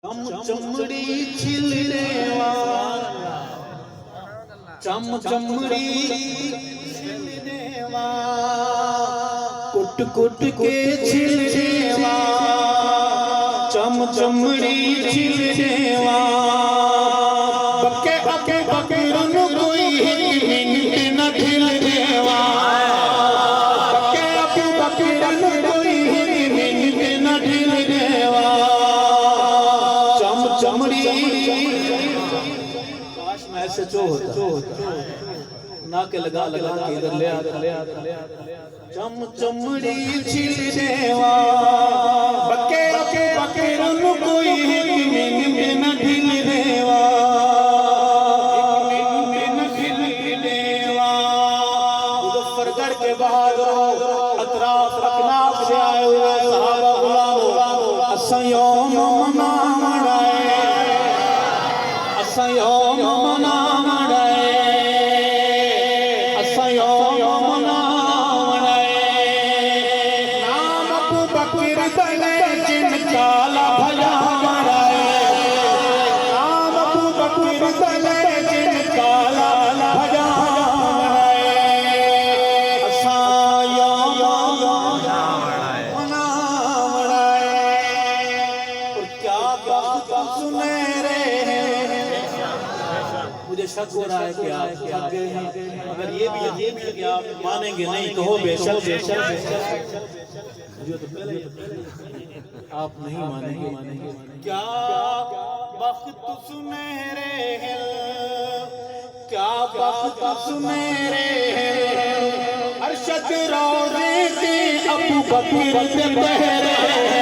चमचमड़ी छिलने वाला, चमचमड़ी छिलने वाला, कुट कुट के छिलने वाला, चमचमड़ी छिलने वाला, बके बके बकरन कोई मिनट न छिलने वाला, बके बके बकरन कोई मिनट न छिलने वाला, चमड़ी काश में ऐसे जो होता ना के लगा लगा के इधर ले चमड़ी छिलने वाला, बके बके बकरन कोई मिन न ढिलने वाला, मुजफ्फरगढ़ के बहादुर अतराफ अकनाफ से आए हुए सहाबा गुलाम असयोम मनामड़ाए, असयोम मनामड़ाए, असयोम मनामड़ाए, नाम अबू बकर दले जिन काला भला मड़ाए, नाम अबू बकर दले जिन काला भला मड़ाए, असयोम मनामड़ाए। और क्या बात सुनहरे हैं, मुझे शक हो रहा है कि आप थक गए हैं, अगर ये भी यकीन है कि आप मानेंगे नहीं तो हो बेशक बेशक मुझे तो पहले आप नहीं मानेंगे। क्या वक्त सुनहरे हैं, क्या वक्त सुनहरे हैं, अरशद रोज़े के अबू बकर दे पहरे हैं,